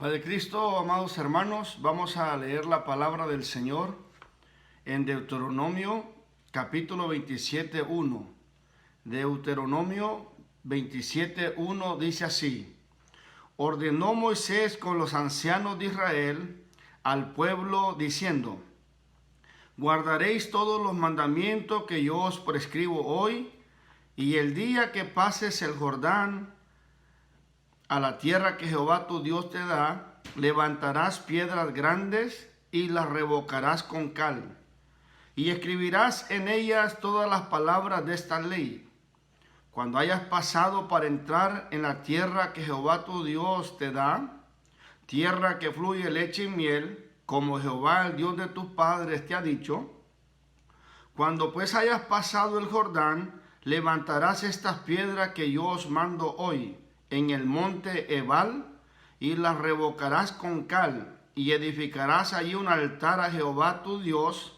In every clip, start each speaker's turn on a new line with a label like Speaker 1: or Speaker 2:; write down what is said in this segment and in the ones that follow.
Speaker 1: Padre Cristo, amados hermanos, vamos a leer la palabra del Señor en Deuteronomio capítulo 27:1. Deuteronomio 27:1 dice así: Ordenó Moisés con los ancianos de Israel al pueblo diciendo: Guardaréis todos los mandamientos que yo os prescribo hoy, y el día que pases el Jordán a la tierra que Jehová tu Dios te da, levantarás piedras grandes y las revocarás con cal, y escribirás en ellas todas las palabras de esta ley. Cuando hayas pasado para entrar en la tierra que Jehová tu Dios te da, tierra que fluye leche y miel, como Jehová el Dios de tus padres te ha dicho, cuando pues hayas pasado el Jordán, levantarás estas piedras que yo os mando hoy en el monte Ebal, y las revocarás con cal, y edificarás allí un altar a Jehová tu Dios,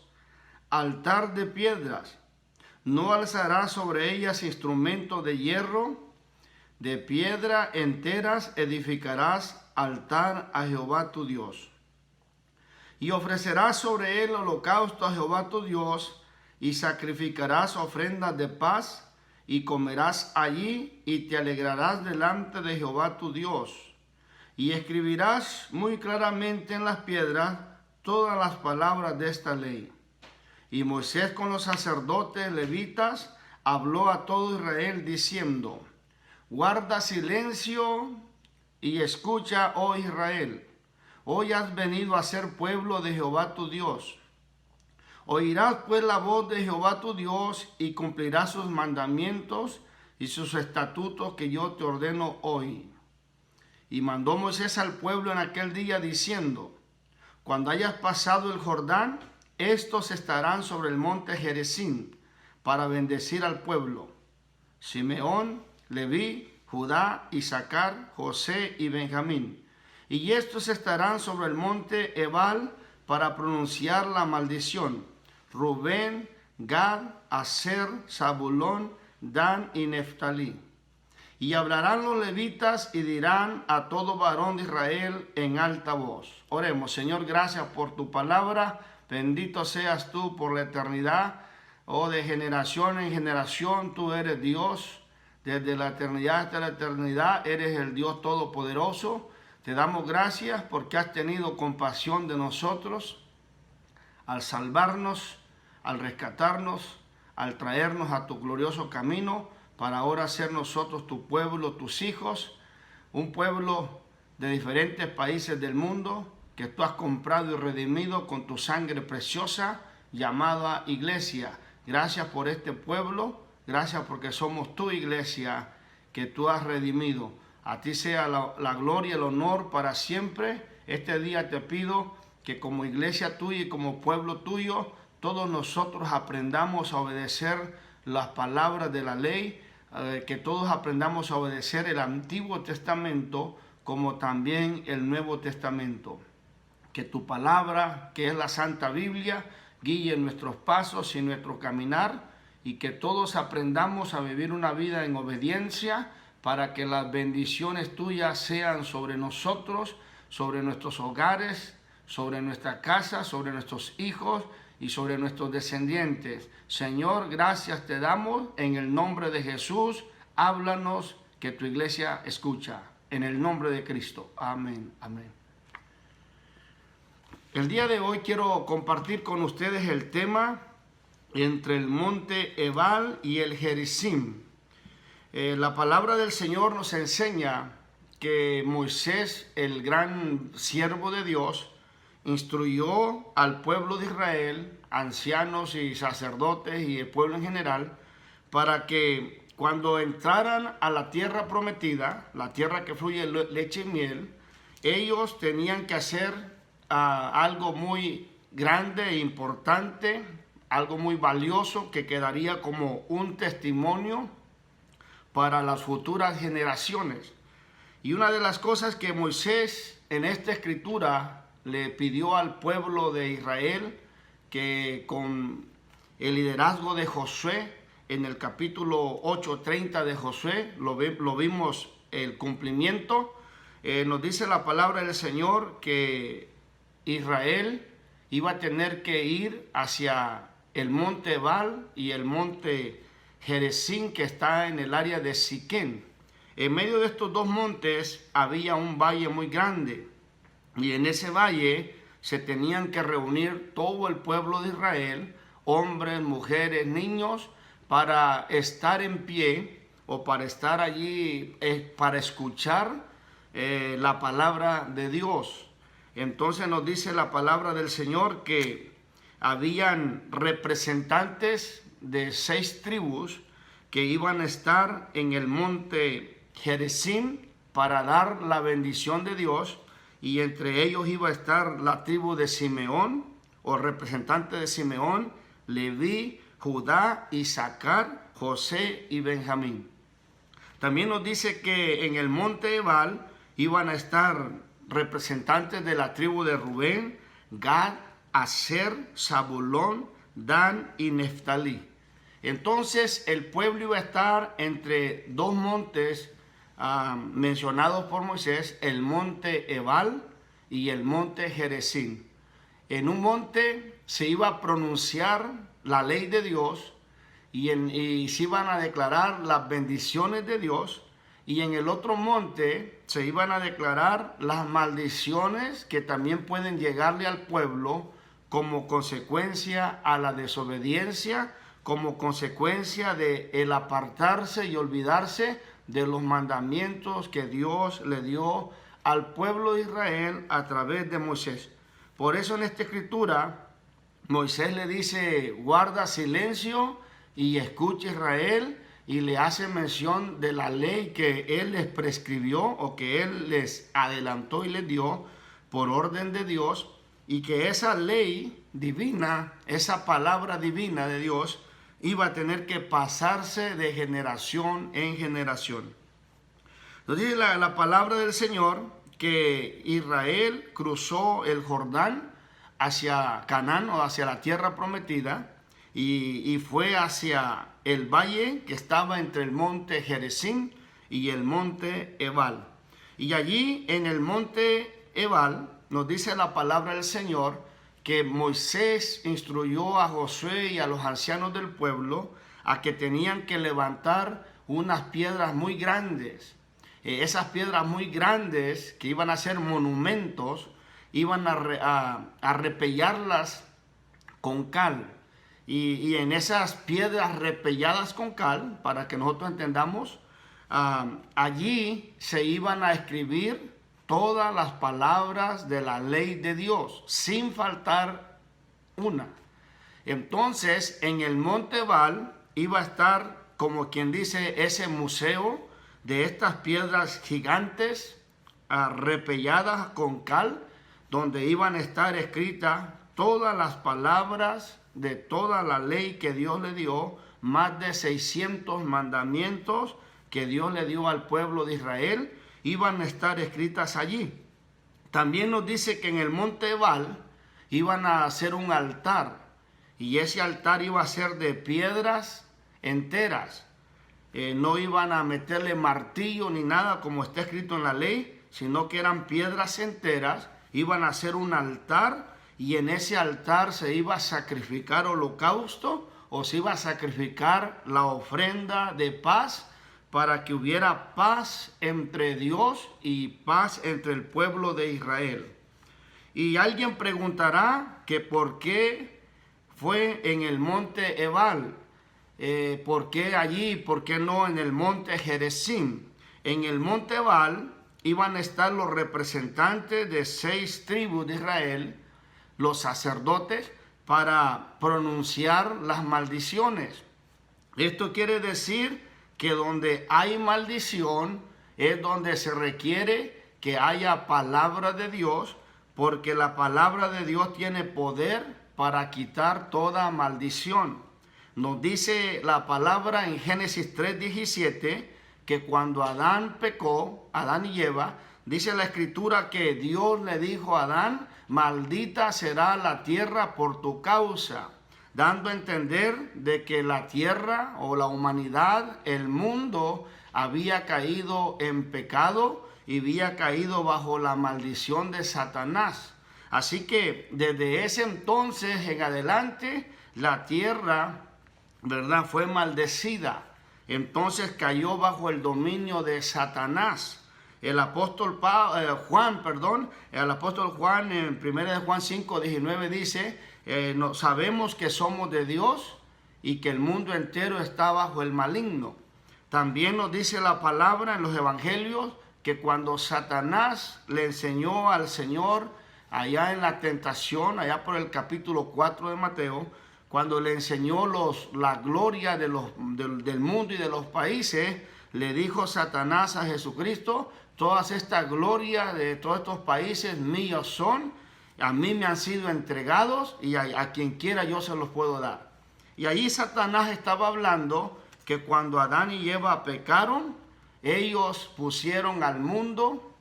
Speaker 1: altar de piedras. No alzarás sobre ellas instrumentos de hierro, de piedra enteras edificarás altar a Jehová tu Dios. Y ofrecerás sobre él holocausto a Jehová tu Dios, y sacrificarás ofrendas de paz, y comerás allí, y te alegrarás delante de Jehová tu Dios. Y escribirás muy claramente en las piedras todas las palabras de esta ley. Y Moisés con los sacerdotes levitas habló a todo Israel diciendo: Guarda silencio y escucha, oh Israel. Hoy has venido a ser pueblo de Jehová tu Dios. Oirás pues la voz de Jehová tu Dios, y cumplirás sus mandamientos y sus estatutos que yo te ordeno hoy. Y mandó Moisés al pueblo en aquel día diciendo: Cuando hayas pasado el Jordán, estos estarán sobre el monte Gerizim para bendecir al pueblo: Simeón, Leví, Judá, Isaacar, José y Benjamín. Y estos estarán sobre el monte Ebal para pronunciar la maldición: Rubén, Gad, Aser, Zabulón, Dan y Neftalí. Y hablarán los levitas y dirán a todo varón de Israel en alta voz. Oremos. Señor, gracias por tu palabra. Bendito seas tú por la eternidad. Oh, de generación en generación tú eres Dios. Desde la eternidad hasta la eternidad eres el Dios todopoderoso. Te damos gracias porque has tenido compasión de nosotros al salvarnos, al rescatarnos, al traernos a tu glorioso camino, para ahora ser nosotros tu pueblo, tus hijos, un pueblo de diferentes países del mundo que tú has comprado y redimido con tu sangre preciosa llamada iglesia. Gracias por este pueblo, gracias porque somos tu iglesia que tú has redimido. A ti sea la gloria y el honor para siempre. Este día te pido que como iglesia tuya y como pueblo tuyo, todos nosotros aprendamos a obedecer las palabras de la ley, que todos aprendamos a obedecer el Antiguo Testamento como también el Nuevo Testamento. Que tu palabra, que es la Santa Biblia, guíe nuestros pasos y nuestro caminar, y que todos aprendamos a vivir una vida en obediencia para que las bendiciones tuyas sean sobre nosotros, sobre nuestros hogares, sobre nuestra casa, sobre nuestros hijos y sobre nuestros descendientes. Señor, gracias te damos en el nombre de Jesús. Háblanos, que tu iglesia escucha. En el nombre de Cristo. Amén. Amén. El día de hoy quiero compartir con ustedes el tema entre el monte Ebal y el Gerizim. La palabra del Señor nos enseña que Moisés, el gran siervo de Dios, instruyó al pueblo de Israel, ancianos y sacerdotes y el pueblo en general, para que cuando entraran a la tierra prometida, la tierra que fluye leche y miel, ellos tenían que hacer algo muy grande e importante, algo muy valioso que quedaría como un testimonio para las futuras generaciones. Y una de las cosas que Moisés en esta escritura le pidió al pueblo de Israel, que con el liderazgo de Josué, en el capítulo 8:30 de Josué, lo vimos el cumplimiento, nos dice la palabra del Señor que Israel iba a tener que ir hacia el monte Ebal y el monte Gerizim, que está en el área de Siquén. En medio de estos dos montes había un valle muy grande, y en ese valle se tenían que reunir todo el pueblo de Israel, hombres, mujeres, niños, para estar en pie o para estar allí, para escuchar la palabra de Dios. Entonces nos dice la palabra del Señor que habían representantes de 6 tribus que iban a estar en el monte Gerizim para dar la bendición de Dios, y entre ellos iba a estar la tribu de Simeón, o representante de Simeón, Leví, Judá, Isaacar, José y Benjamín. También nos dice que en el monte Ebal iban a estar representantes de la tribu de Rubén, Gad, Aser, Zabulón, Dan y Neftalí. Entonces el pueblo iba a estar entre dos montes mencionados por Moisés, el monte Ebal y el monte Gerizim. En un monte se iba a pronunciar la ley de Dios y se iban a declarar las bendiciones de Dios, y en el otro monte se iban a declarar las maldiciones que también pueden llegarle al pueblo como consecuencia a la desobediencia, como consecuencia de el apartarse y olvidarse de los mandamientos que Dios le dio al pueblo de Israel a través de Moisés. Por eso en esta escritura Moisés le dice: guarda silencio y escucha Israel, y le hace mención de la ley que él les prescribió o que él les adelantó y les dio por orden de Dios, y que esa ley divina, esa palabra divina de Dios, iba a tener que pasarse de generación en generación. Nos dice la palabra del Señor que Israel cruzó el Jordán hacia Canaán, o hacia la tierra prometida, y fue hacia el valle que estaba entre el monte Gerizim y el monte Ebal. Y allí en el monte Ebal nos dice la palabra del Señor que Moisés instruyó a Josué y a los ancianos del pueblo a que tenían que levantar unas piedras muy grandes. Esas piedras muy grandes, que iban a ser monumentos, iban a repellarlas con cal. Y en esas piedras repelladas con cal, para que nosotros entendamos, allí se iban a escribir todas las palabras de la ley de Dios, sin faltar una. Entonces, en el monte Ebal iba a estar, como quien dice, ese museo de estas piedras gigantes repelladas con cal, donde iban a estar escritas todas las palabras de toda la ley que Dios le dio, más de 600 mandamientos que Dios le dio al pueblo de Israel, iban a estar escritas allí. También nos dice que en el monte Ebal iban a hacer un altar, y ese altar iba a ser de piedras enteras. No iban a meterle martillo ni nada como está escrito en la ley, sino que eran piedras enteras. Iban a hacer un altar, y en ese altar se iba a sacrificar holocausto, o se iba a sacrificar la ofrenda de paz, para que hubiera paz entre Dios y paz entre el pueblo de Israel. Y alguien preguntará que por qué fue en el monte Ebal, por qué allí, por qué no en el monte Gerizim. En el monte Ebal iban a estar los representantes de 6 tribus de Israel, los sacerdotes, para pronunciar las maldiciones. Esto quiere decir que donde hay maldición es donde se requiere que haya palabra de Dios, porque la palabra de Dios tiene poder para quitar toda maldición. Nos dice la palabra en Génesis 3:17 que cuando Adán pecó, Adán y Eva, dice la escritura que Dios le dijo a Adán: maldita será la tierra por tu causa, dando a entender de que la tierra o la humanidad, el mundo, había caído en pecado, y había caído bajo la maldición de Satanás. Así que desde ese entonces en adelante la tierra, ¿verdad?, fue maldecida. Entonces cayó bajo el dominio de Satanás. El apóstol Juan en 1 Juan 5:19 dice, sabemos que somos de Dios y que el mundo entero está bajo el maligno. También nos dice la palabra en los evangelios que cuando Satanás le enseñó al Señor allá en la tentación, allá por el capítulo 4 de Mateo, cuando le enseñó la gloria del mundo y de los países, le dijo Satanás a Jesucristo, todas estas glorias de todos estos países míos son, a mí me han sido entregados y a quien quiera yo se los puedo dar. Y ahí Satanás estaba hablando que cuando Adán y Eva pecaron, ellos pusieron al mundo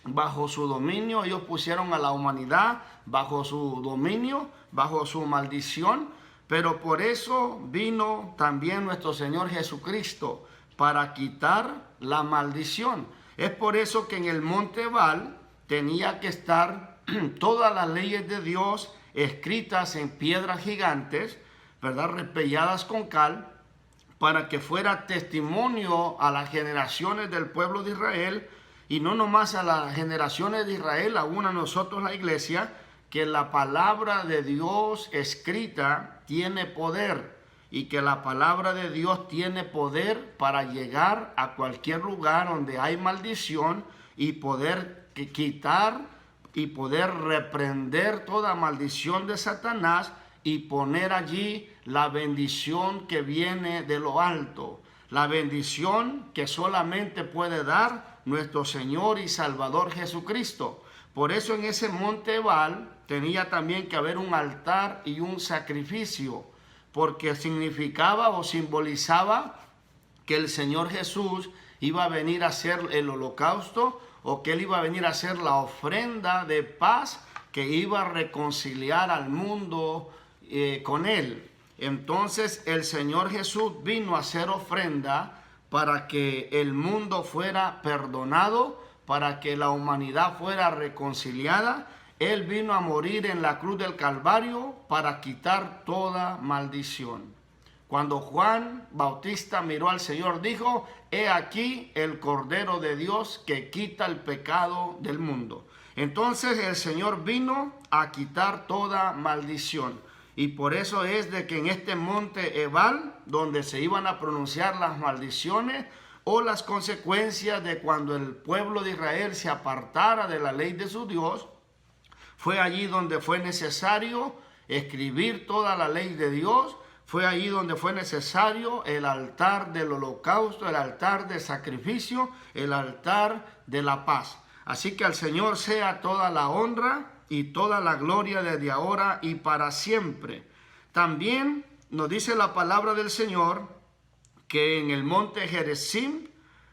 Speaker 1: bajo su dominio, ellos pusieron a la humanidad bajo su dominio, bajo su maldición, pero por eso vino también nuestro Señor Jesucristo para quitar la maldición. Es por eso que en el Monte Ebal tenía que estar todas las leyes de Dios escritas en piedras gigantes, ¿verdad?, repelladas con cal, para que fuera testimonio a las generaciones del pueblo de Israel, y no nomás a las generaciones de Israel, aún a nosotros la iglesia, que la palabra de Dios escrita tiene poder, y que la palabra de Dios tiene poder para llegar a cualquier lugar donde hay maldición y poder quitar y poder reprender toda maldición de Satanás y poner allí la bendición que viene de lo alto, la bendición que solamente puede dar nuestro Señor y Salvador Jesucristo. Por eso en ese monte Ebal tenía también que haber un altar y un sacrificio, porque significaba o simbolizaba que el Señor Jesús iba a venir a hacer el holocausto, o que Él iba a venir a hacer la ofrenda de paz que iba a reconciliar al mundo con Él. Entonces el Señor Jesús vino a hacer ofrenda para que el mundo fuera perdonado, para que la humanidad fuera reconciliada. Él vino a morir en la cruz del Calvario para quitar toda maldición. Cuando Juan Bautista miró al Señor, dijo, he aquí el Cordero de Dios que quita el pecado del mundo. Entonces el Señor vino a quitar toda maldición. Y por eso es de que en este monte Ebal, donde se iban a pronunciar las maldiciones o las consecuencias de cuando el pueblo de Israel se apartara de la ley de su Dios, fue allí donde fue necesario escribir toda la ley de Dios. Fue allí donde fue necesario el altar del holocausto, el altar de sacrificio, el altar de la paz. Así que al Señor sea toda la honra y toda la gloria desde ahora y para siempre. También nos dice la palabra del Señor que en el monte Gerizim,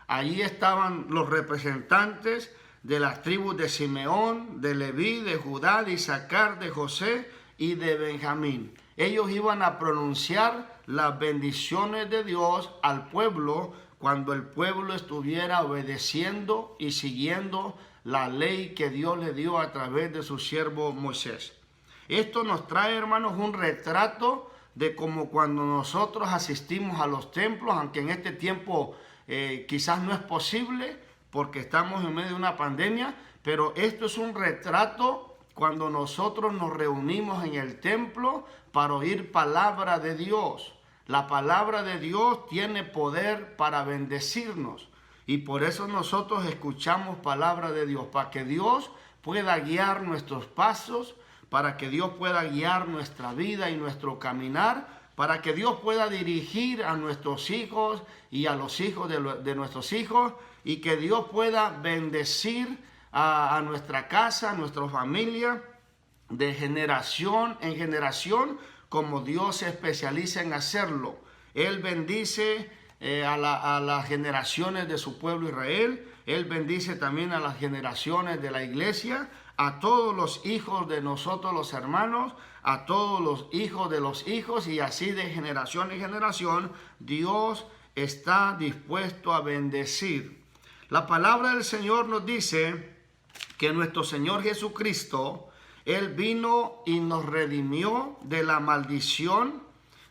Speaker 1: allí estaban los representantes de las tribus de Simeón, de Leví, de Judá, de Isaacar, de José y de Benjamín. Ellos iban a pronunciar las bendiciones de Dios al pueblo cuando el pueblo estuviera obedeciendo y siguiendo la ley que Dios le dio a través de su siervo Moisés. Esto nos trae, hermanos, un retrato de como cuando nosotros asistimos a los templos, aunque en este tiempo quizás no es posible porque estamos en medio de una pandemia, pero esto es un retrato cuando nosotros nos reunimos en el templo para oír palabra de Dios. La palabra de Dios tiene poder para bendecirnos y por eso nosotros escuchamos palabra de Dios, para que Dios pueda guiar nuestros pasos, para que Dios pueda guiar nuestra vida y nuestro caminar, para que Dios pueda dirigir a nuestros hijos y a los hijos de nuestros hijos, y que Dios pueda bendecir a nuestra casa, a nuestra familia, de generación en generación, como Dios se especializa en hacerlo. Él bendice a las generaciones de su pueblo Israel. Él bendice también a las generaciones de la iglesia, a todos los hijos de nosotros los hermanos, a todos los hijos de los hijos, y así de generación en generación Dios está dispuesto a bendecir. La palabra del Señor nos dice que nuestro Señor Jesucristo, Él vino y nos redimió de la maldición,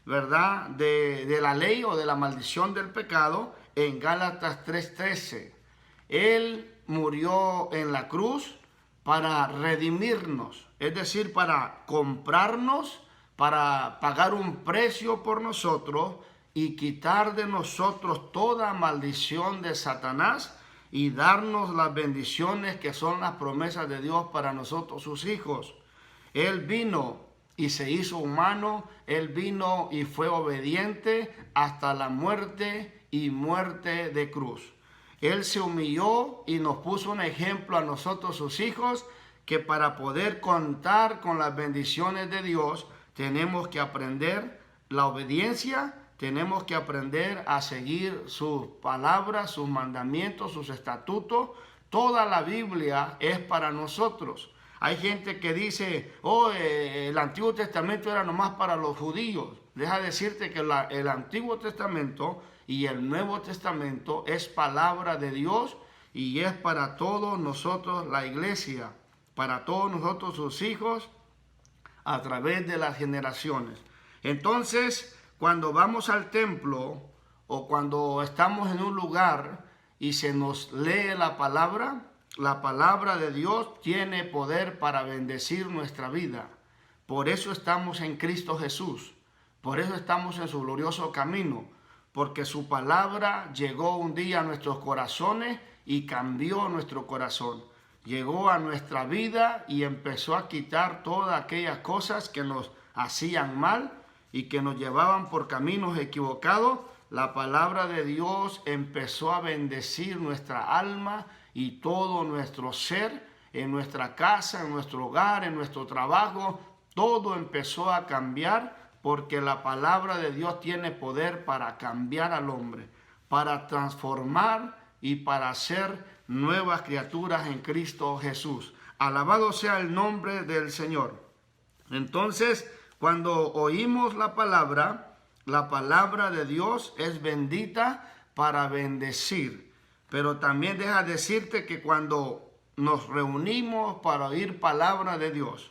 Speaker 1: ¿verdad? De la ley o de la maldición del pecado en Gálatas 3:13. Él murió en la cruz para redimirnos, es decir, para comprarnos, para pagar un precio por nosotros y quitar de nosotros toda maldición de Satanás y darnos las bendiciones que son las promesas de Dios para nosotros, sus hijos. Él vino y se hizo humano, Él vino y fue obediente hasta la muerte y muerte de cruz. Él se humilló y nos puso un ejemplo a nosotros, sus hijos, que para poder contar con las bendiciones de Dios, tenemos que aprender la obediencia, tenemos que aprender a seguir sus palabras, sus mandamientos, sus estatutos. Toda la Biblia es para nosotros. Hay gente que dice, el Antiguo Testamento era nomás para los judíos. Deja decirte que el Antiguo Testamento y el Nuevo Testamento es palabra de Dios y es para todos nosotros la iglesia, para todos nosotros sus hijos a través de las generaciones. Entonces, cuando vamos al templo o cuando estamos en un lugar y se nos lee la palabra de Dios tiene poder para bendecir nuestra vida. Por eso estamos en Cristo Jesús. Por eso estamos en su glorioso camino. Porque su palabra llegó un día a nuestros corazones y cambió nuestro corazón. Llegó a nuestra vida y empezó a quitar todas aquellas cosas que nos hacían mal y que nos llevaban por caminos equivocados. La palabra de Dios empezó a bendecir nuestra alma y todo nuestro ser, en nuestra casa, en nuestro hogar, en nuestro trabajo. Todo empezó a cambiar porque la palabra de Dios tiene poder para cambiar al hombre, para transformar y para hacer nuevas criaturas en Cristo Jesús. Alabado sea el nombre del Señor. Entonces, cuando oímos la palabra de Dios es bendita para bendecir. Pero también deja decirte que cuando nos reunimos para oír palabra de Dios,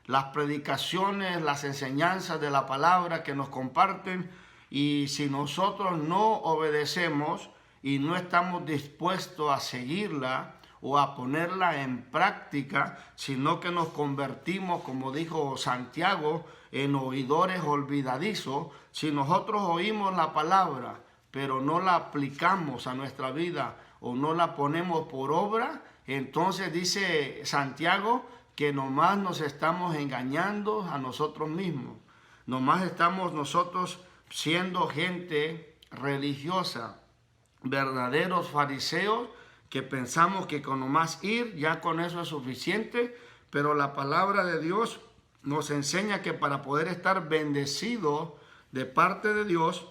Speaker 1: las predicaciones, las enseñanzas de la palabra que nos comparten, y si nosotros no obedecemos y no estamos dispuestos a seguirla o a ponerla en práctica, sino que nos convertimos, como dijo Santiago, en oidores olvidadizos. Si nosotros oímos la palabra, pero no la aplicamos a nuestra vida o no la ponemos por obra, entonces dice Santiago que nomás nos estamos engañando a nosotros mismos. Nomás estamos nosotros siendo gente religiosa, verdaderos fariseos, que pensamos que con nomás ir, ya con eso es suficiente, pero la palabra de Dios nos enseña que para poder estar bendecidos de parte de Dios,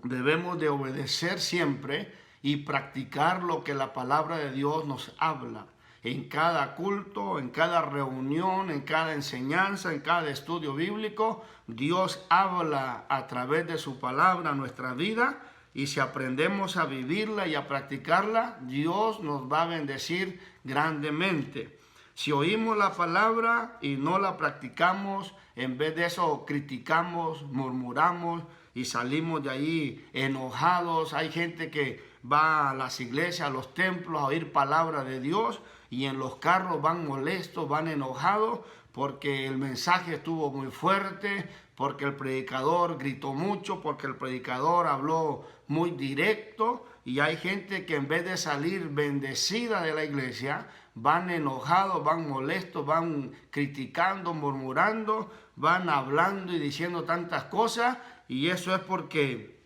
Speaker 1: debemos de obedecer siempre y practicar lo que la palabra de Dios nos habla. En cada culto, en cada reunión, en cada enseñanza, en cada estudio bíblico, Dios habla a través de su palabra a nuestra vida. Y si aprendemos a vivirla y a practicarla, Dios nos va a bendecir grandemente. Si oímos la palabra y no la practicamos, en vez de eso criticamos, murmuramos y salimos de ahí enojados. Hay gente que va a las iglesias, a los templos a oír palabra de Dios y en los carros van molestos, van enojados porque el mensaje estuvo muy fuerte, porque el predicador gritó mucho, porque el predicador habló muy directo, y hay gente que en vez de salir bendecida de la iglesia, van enojados, van molestos, van criticando, murmurando, van hablando y diciendo tantas cosas, y eso es porque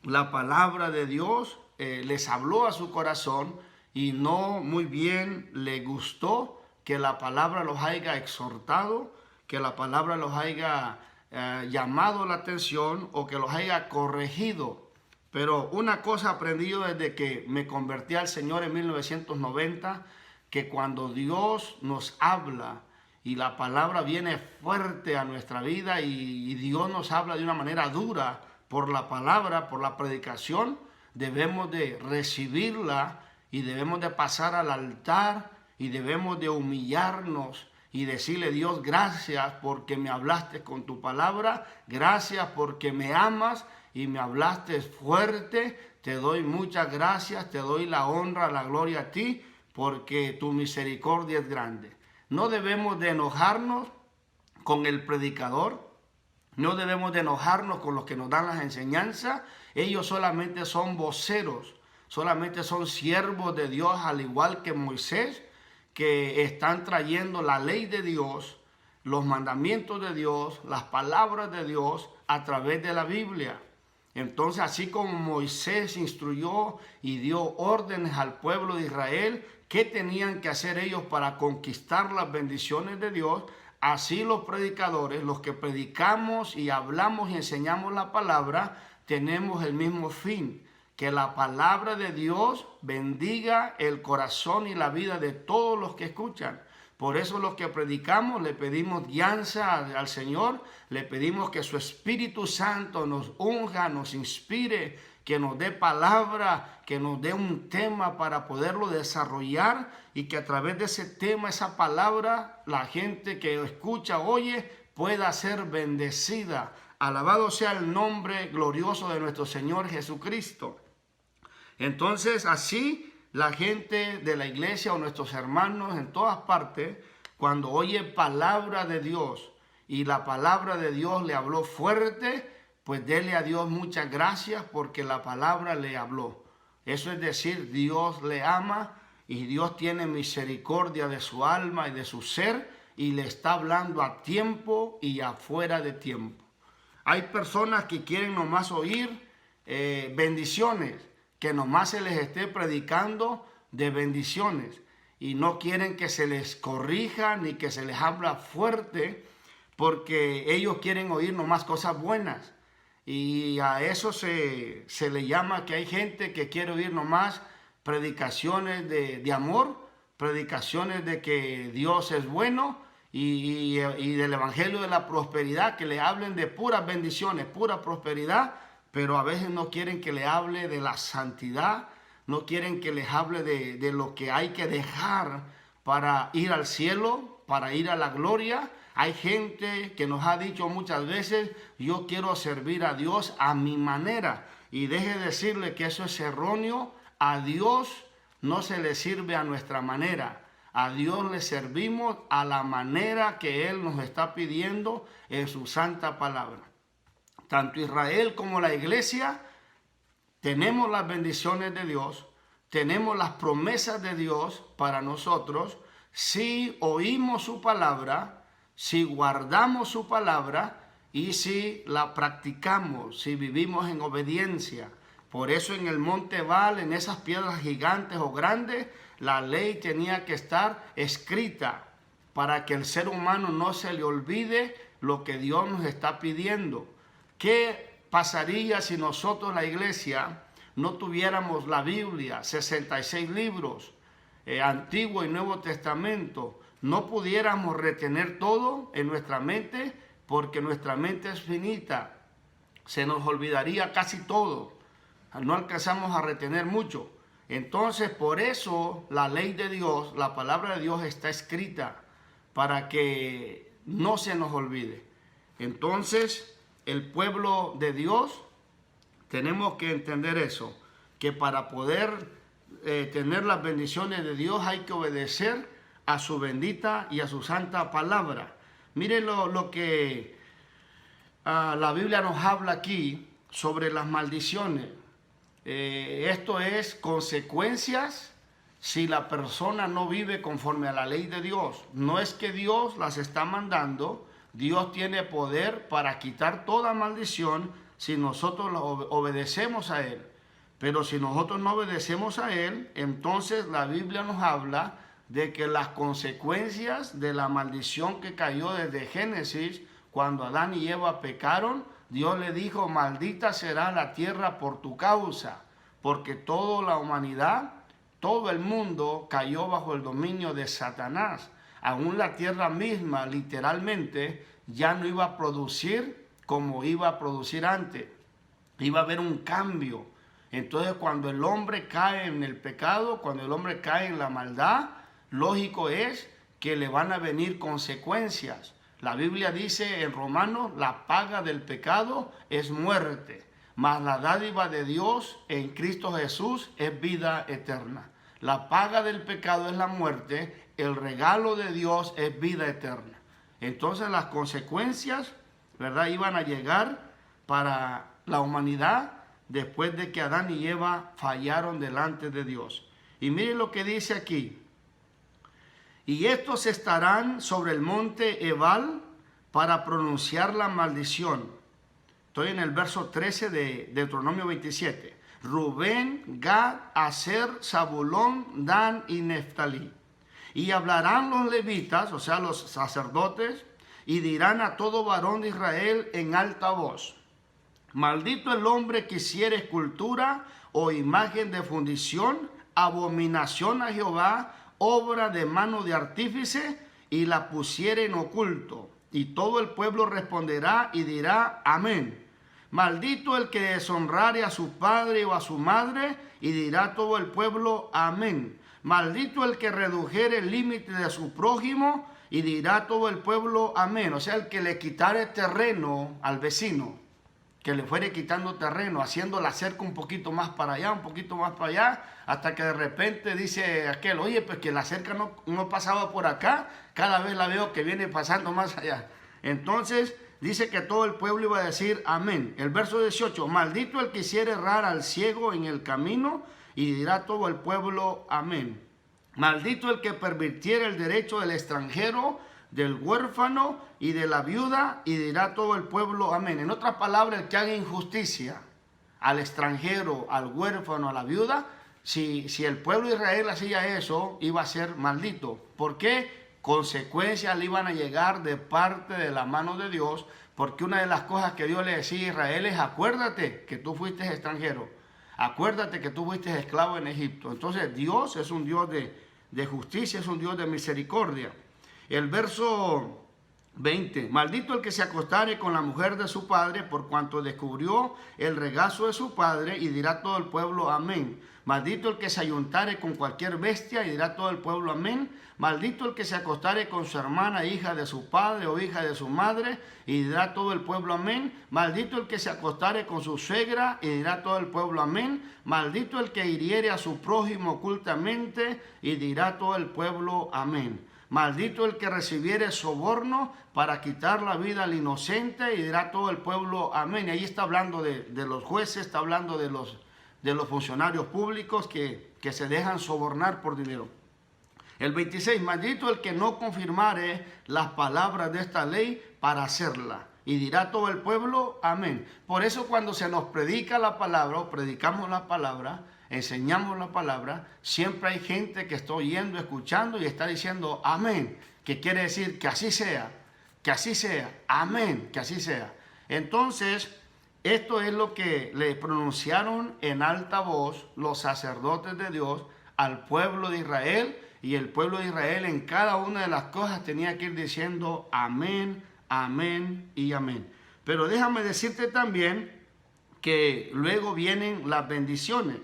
Speaker 1: la palabra de Dios les habló a su corazón y no muy bien le gustó que la palabra los haya exhortado, que la palabra los haya llamado la atención o que los haya corregido. Pero una cosa aprendido desde que me convertí al Señor en 1990, que cuando Dios nos habla y la palabra viene fuerte a nuestra vida y Dios nos habla de una manera dura por la palabra, por la predicación, debemos de recibirla y debemos de pasar al altar y debemos de humillarnos y decirle: Dios, gracias porque me hablaste con tu palabra, gracias porque me amas y me hablaste fuerte, te doy muchas gracias, te doy la honra, la gloria a ti, porque tu misericordia es grande. No debemos de enojarnos con el predicador, no debemos de enojarnos con los que nos dan las enseñanzas. Ellos solamente son voceros, solamente son siervos de Dios, al igual que Moisés, que están trayendo la ley de Dios, los mandamientos de Dios, las palabras de Dios a través de la Biblia. Entonces, así como Moisés instruyó y dio órdenes al pueblo de Israel, qué tenían que hacer ellos para conquistar las bendiciones de Dios, así los predicadores, los que predicamos y hablamos y enseñamos la palabra, tenemos el mismo fin: que la palabra de Dios bendiga el corazón y la vida de todos los que escuchan. Por eso los que predicamos le pedimos guianza al Señor, le pedimos que su Espíritu Santo nos unja, nos inspire, que nos dé palabra, que nos dé un tema para poderlo desarrollar, y que a través de ese tema, esa palabra, la gente que escucha, oye, pueda ser bendecida. Alabado sea el nombre glorioso de nuestro Señor Jesucristo. Entonces, así la gente de la iglesia o nuestros hermanos en todas partes, cuando oye palabra de Dios y la palabra de Dios le habló fuerte, pues dele a Dios muchas gracias porque la palabra le habló. Eso es decir, Dios le ama y Dios tiene misericordia de su alma y de su ser, y le está hablando a tiempo y afuera de tiempo. Hay personas que quieren nomás oír bendiciones, que nomás se les esté predicando de bendiciones, y no quieren que se les corrija ni que se les habla fuerte, porque ellos quieren oír nomás cosas buenas. Y a eso se le llama que hay gente que quiere oír nomás predicaciones de amor, predicaciones de que Dios es bueno, y del evangelio de la prosperidad, que le hablen de puras bendiciones, pura prosperidad, pero a veces no quieren que le hable de la santidad, no quieren que les hable de lo que hay que dejar para ir al cielo, para ir a la gloria. Hay gente que nos ha dicho muchas veces: yo quiero servir a Dios a mi manera. Y deje de decirle que eso es erróneo. A Dios no se le sirve a nuestra manera. A Dios le servimos a la manera que Él nos está pidiendo en su santa palabra. Tanto Israel como la iglesia tenemos las bendiciones de Dios, tenemos las promesas de Dios para nosotros, si oímos su palabra, si guardamos su palabra y si la practicamos, si vivimos en obediencia. Por eso en el monte Ebal, en esas piedras gigantes o grandes, la ley tenía que estar escrita para que el ser humano no se le olvide lo que Dios nos está pidiendo. ¿Qué pasaría si nosotros, la iglesia, no tuviéramos la Biblia, 66 libros, Antiguo y Nuevo Testamento? No pudiéramos retener todo en nuestra mente, porque nuestra mente es finita. Se nos olvidaría casi todo. No alcanzamos a retener mucho. Entonces, por eso la ley de Dios, la palabra de Dios está escrita para que no se nos olvide. Entonces, el pueblo de Dios, tenemos que entender eso, que para poder tener las bendiciones de Dios hay que obedecer a su bendita y a su santa palabra. Miren lo que la Biblia nos habla aquí sobre las maldiciones. Esto es consecuencias si la persona no vive conforme a la ley de Dios. No es que Dios las está mandando. Dios tiene poder para quitar toda maldición si nosotros obedecemos a Él. Pero si nosotros no obedecemos a Él, entonces la Biblia nos habla de que las consecuencias de la maldición que cayó desde Génesis, cuando Adán y Eva pecaron, Dios le dijo: maldita será la tierra por tu causa, porque toda la humanidad, todo el mundo cayó bajo el dominio de Satanás. Aún la tierra misma, literalmente, ya no iba a producir como iba a producir antes. Iba a haber un cambio. Entonces, cuando el hombre cae en el pecado, cuando el hombre cae en la maldad, lógico es que le van a venir consecuencias. La Biblia dice en Romanos, la paga del pecado es muerte, mas la dádiva de Dios en Cristo Jesús es vida eterna. La paga del pecado es la muerte, el regalo de Dios es vida eterna. Entonces las consecuencias, ¿verdad?, iban a llegar para la humanidad después de que Adán y Eva fallaron delante de Dios. Y miren lo que dice aquí. Y estos estarán sobre el monte Ebal para pronunciar la maldición. Estoy en el verso 13 de Deuteronomio 27. Rubén, Gad, Aser, Zabulón, Dan y Neftalí. Y hablarán los levitas, o sea, los sacerdotes, y dirán a todo varón de Israel en alta voz: maldito el hombre que hiciere escultura o imagen de fundición, abominación a Jehová, obra de mano de artífice, y la pusiere en oculto. Y todo el pueblo responderá y dirá: amén. Maldito el que deshonrare a su padre o a su madre, y dirá todo el pueblo: amén. Maldito el que redujere el límite de su prójimo, y dirá todo el pueblo: amén. O sea, el que le quitare terreno al vecino, que le fuere quitando terreno, haciendo la cerca un poquito más para allá, un poquito más para allá, hasta que de repente dice aquel: oye, pues que la cerca no pasaba por acá, cada vez la veo que viene pasando más allá. Entonces dice que todo el pueblo iba a decir amén. El verso 18: maldito el que hiciere errar al ciego en el camino, y dirá todo el pueblo amén. Maldito el que pervirtiere el derecho del extranjero, del huérfano y de la viuda, y dirá todo el pueblo amén. En otras palabras, el que haga injusticia al extranjero, al huérfano, a la viuda, si el pueblo de Israel hacía eso, iba a ser maldito. ¿Por qué? Consecuencias le iban a llegar de parte de la mano de Dios, porque una de las cosas que Dios le decía a Israel es: acuérdate que tú fuiste extranjero, acuérdate que tú fuiste esclavo en Egipto. Entonces Dios es un Dios de justicia, es un Dios de misericordia. El verso 20: maldito el que se acostare con la mujer de su padre, por cuanto descubrió el regazo de su padre, y dirá todo el pueblo amén. Maldito el que se ayuntare con cualquier bestia, y dirá todo el pueblo amén. Maldito el que se acostare con su hermana, hija de su padre o hija de su madre, y dirá todo el pueblo amén. Maldito el que se acostare con su suegra, y dirá todo el pueblo amén. Maldito el que hiriere a su prójimo ocultamente, y dirá todo el pueblo amén. Maldito el que recibiere soborno para quitar la vida al inocente, y dirá todo el pueblo amén. Y ahí está hablando de los jueces, está hablando de los funcionarios públicos que se dejan sobornar por dinero. El 26: maldito el que no confirmare las palabras de esta ley para hacerla, y dirá todo el pueblo amén. Por eso cuando se nos predica la palabra, o predicamos la palabra, enseñamos la palabra, siempre hay gente que está oyendo, escuchando y está diciendo amén, que quiere decir que así sea, amén, que así sea. Entonces, esto es lo que le pronunciaron en alta voz los sacerdotes de Dios al pueblo de Israel, y el pueblo de Israel en cada una de las cosas tenía que ir diciendo amén, amén y amén. Pero déjame decirte también que luego vienen las bendiciones.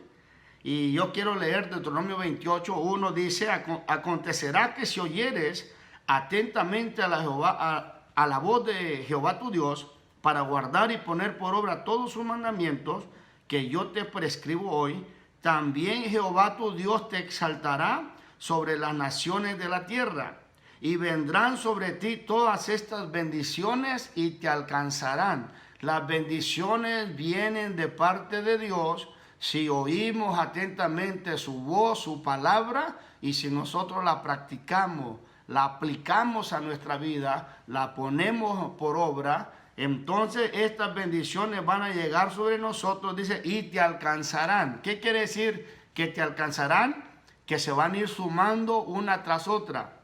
Speaker 1: Y yo quiero leer Deuteronomio 28:1, dice: acontecerá que si oyeres atentamente a la voz de Jehová tu Dios, para guardar y poner por obra todos sus mandamientos que yo te prescribo hoy, también Jehová tu Dios te exaltará sobre las naciones de la tierra, y vendrán sobre ti todas estas bendiciones y te alcanzarán. Las bendiciones vienen de parte de Dios si oímos atentamente su voz, su palabra, y si nosotros la practicamos, la aplicamos a nuestra vida, la ponemos por obra. Entonces estas bendiciones van a llegar sobre nosotros, dice, y te alcanzarán. ¿Qué quiere decir que te alcanzarán? Que se van a ir sumando una tras otra.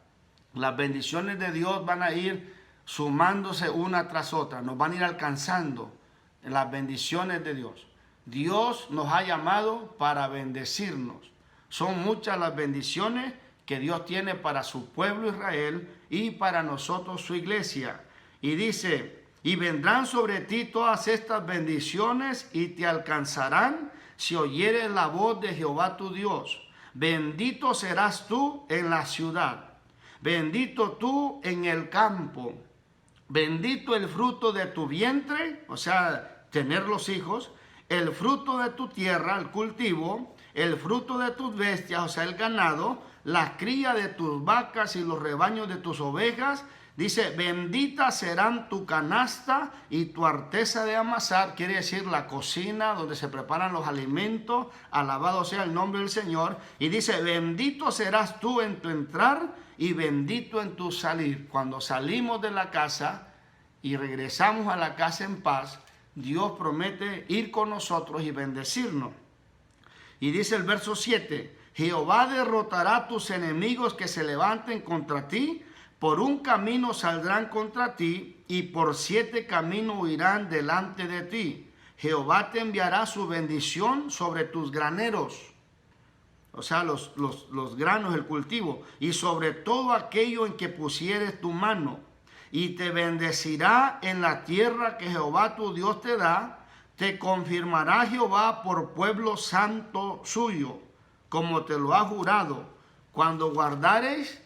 Speaker 1: Las bendiciones de Dios van a ir sumándose una tras otra, nos van a ir alcanzando las bendiciones de Dios. Dios nos ha llamado para bendecirnos. Son muchas las bendiciones que Dios tiene para su pueblo Israel y para nosotros su iglesia. Y dice: y vendrán sobre ti todas estas bendiciones y te alcanzarán si oyeres la voz de Jehová tu Dios. Bendito serás tú en la ciudad, bendito tú en el campo, bendito el fruto de tu vientre, o sea, tener los hijos, el fruto de tu tierra, el cultivo, el fruto de tus bestias, o sea, el ganado, la cría de tus vacas y los rebaños de tus ovejas. Dice, bendita serán tu canasta y tu arteza de amasar, quiere decir la cocina donde se preparan los alimentos, alabado sea el nombre del Señor. Y dice, bendito serás tú en tu entrar y bendito en tu salir. Cuando salimos de la casa y regresamos a la casa en paz, Dios promete ir con nosotros y bendecirnos. Y dice el verso 7, Jehová derrotará a tus enemigos que se levanten contra ti. Por un camino saldrán contra ti y por 7 caminos huirán delante de ti. Jehová te enviará su bendición sobre tus graneros, o sea, los granos, el cultivo, y sobre todo aquello en que pusieres tu mano. Y te bendecirá en la tierra que Jehová tu Dios te da. Te confirmará Jehová por pueblo santo suyo, como te lo ha jurado, cuando guardares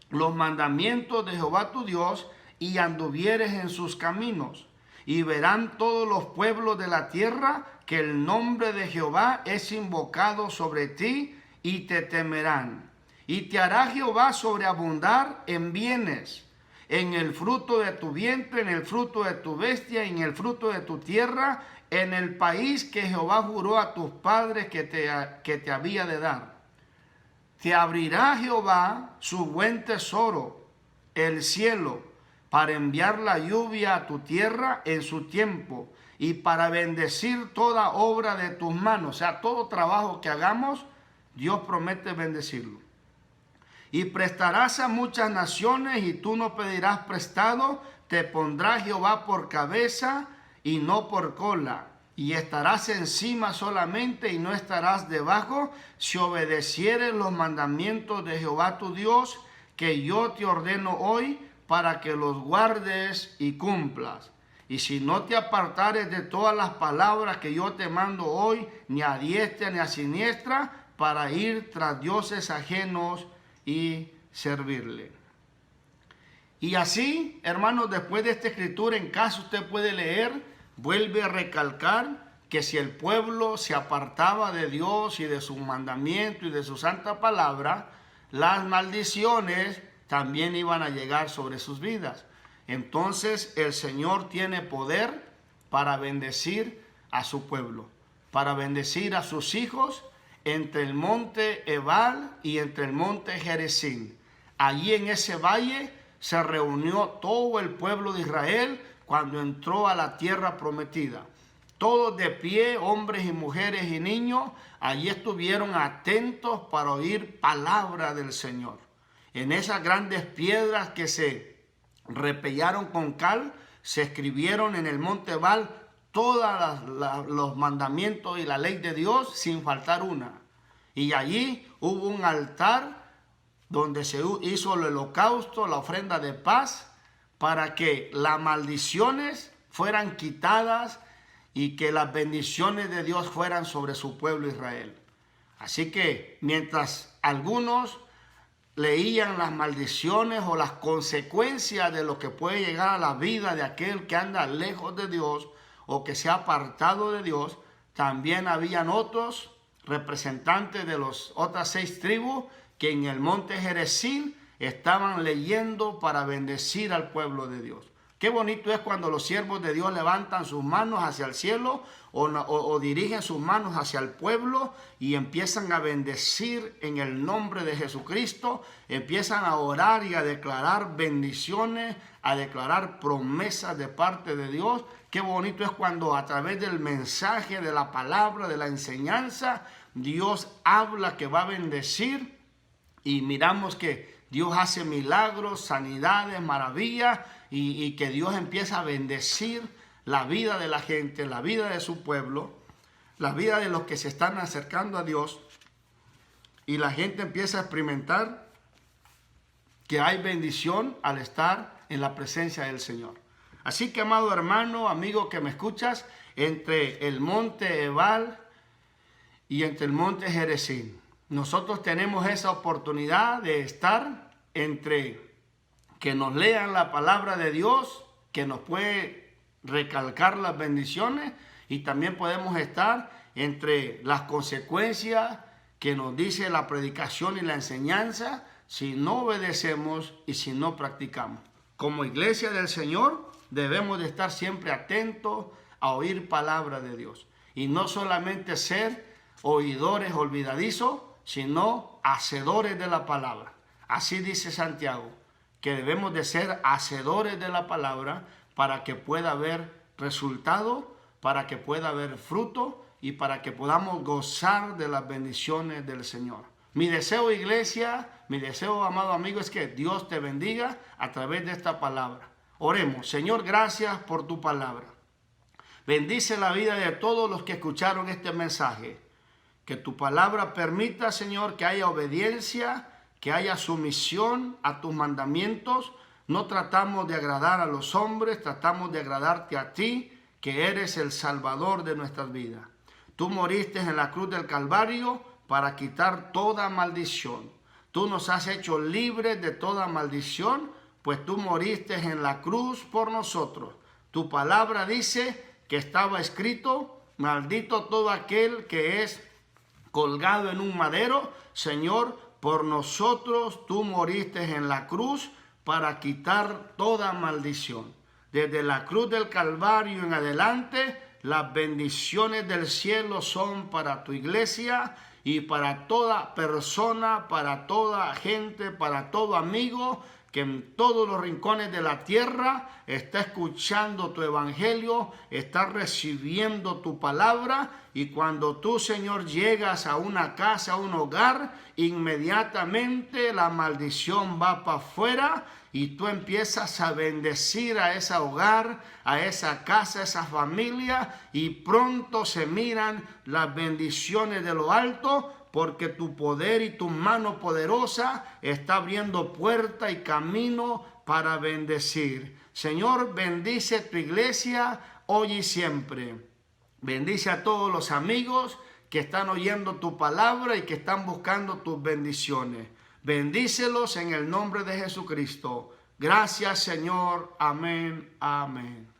Speaker 1: los mandamientos de Jehová tu Dios y anduvieres en sus caminos. Y verán todos los pueblos de la tierra que el nombre de Jehová es invocado sobre ti y te temerán. Y te hará Jehová sobreabundar en bienes, en el fruto de tu vientre, en el fruto de tu bestia, en el fruto de tu tierra, en el país que Jehová juró a tus padres que te había de dar. Te abrirá Jehová su buen tesoro, el cielo, para enviar la lluvia a tu tierra en su tiempo y para bendecir toda obra de tus manos. O sea, todo trabajo que hagamos, Dios promete bendecirlo. Y prestarás a muchas naciones y tú no pedirás prestado. Te pondrá Jehová por cabeza y no por cola. Y estarás encima solamente y no estarás debajo, si obedecieres los mandamientos de Jehová tu Dios, que yo te ordeno hoy, para que los guardes y cumplas. Y si no te apartares de todas las palabras que yo te mando hoy, ni a diestra ni a siniestra, para ir tras dioses ajenos y servirle. Y así, hermanos, después de esta escritura, en caso usted puede leer, vuelve a recalcar que si el pueblo se apartaba de Dios y de su mandamiento y de su santa palabra, las maldiciones también iban a llegar sobre sus vidas. Entonces el Señor tiene poder para bendecir a su pueblo, para bendecir a sus hijos entre el monte Ebal y entre el monte Gerizim. Allí en ese valle se reunió todo el pueblo de Israel cuando entró a la tierra prometida. Todos de pie, hombres y mujeres y niños, allí estuvieron atentos para oír palabra del Señor. En esas grandes piedras que se repellaron con cal, se escribieron en el monte Ebal todos los mandamientos y la ley de Dios sin faltar una. Y allí hubo un altar donde se hizo el holocausto, la ofrenda de paz, para que las maldiciones fueran quitadas y que las bendiciones de Dios fueran sobre su pueblo Israel. Así que mientras algunos leían las maldiciones o las consecuencias de lo que puede llegar a la vida de aquel que anda lejos de Dios o que se ha apartado de Dios, también habían otros representantes de las otras 6 tribus que en el monte Gerizim estaban leyendo para bendecir al pueblo de Dios. Qué bonito es cuando los siervos de Dios levantan sus manos hacia el cielo o dirigen sus manos hacia el pueblo y empiezan a bendecir en el nombre de Jesucristo, empiezan a orar y a declarar bendiciones, a declarar promesas de parte de Dios. Qué bonito es cuando a través del mensaje, de la palabra, de la enseñanza, Dios habla que va a bendecir y miramos que Dios hace milagros, sanidades, maravillas y que Dios empieza a bendecir la vida de la gente, la vida de su pueblo, la vida de los que se están acercando a Dios y la gente empieza a experimentar que hay bendición al estar en la presencia del Señor. Así que, amado hermano, amigo que me escuchas, entre el monte Ebal y entre el monte Gerizim. Nosotros tenemos esa oportunidad de estar entre que nos lean la palabra de Dios, que nos puede recalcar las bendiciones, y también podemos estar entre las consecuencias que nos dice la predicación y la enseñanza si no obedecemos y si no practicamos. Como iglesia del Señor debemos de estar siempre atentos a oír palabra de Dios y no solamente ser oidores olvidadizos, sino hacedores de la palabra. Así dice Santiago, que debemos de ser hacedores de la palabra para que pueda haber resultado, para que pueda haber fruto y para que podamos gozar de las bendiciones del Señor. Mi deseo, iglesia, mi deseo, amado amigo, es que Dios te bendiga a través de esta palabra. Oremos. Señor, gracias por tu palabra. Bendice la vida de todos los que escucharon este mensaje. Que tu palabra permita, Señor, que haya obediencia, que haya sumisión a tus mandamientos. No tratamos de agradar a los hombres, tratamos de agradarte a ti, que eres el Salvador de nuestras vidas. Tú moriste en la cruz del Calvario para quitar toda maldición. Tú nos has hecho libres de toda maldición, pues tú moriste en la cruz por nosotros. Tu palabra dice que estaba escrito, maldito todo aquel que es colgado en un madero. Señor, por nosotros tú moriste en la cruz para quitar toda maldición. Desde la cruz del Calvario en adelante, las bendiciones del cielo son para tu iglesia y para toda persona, para toda gente, para todo amigo que en todos los rincones de la tierra está escuchando tu evangelio, está recibiendo tu palabra. Y cuando tú, Señor, llegas a una casa, a un hogar, inmediatamente la maldición va para afuera y tú empiezas a bendecir a ese hogar, a esa casa, a esa familia, y pronto se miran las bendiciones de lo alto, porque tu poder y tu mano poderosa está abriendo puerta y camino para bendecir. Señor, bendice tu iglesia hoy y siempre. Bendice a todos los amigos que están oyendo tu palabra y que están buscando tus bendiciones. Bendícelos en el nombre de Jesucristo. Gracias, Señor. Amén. Amén.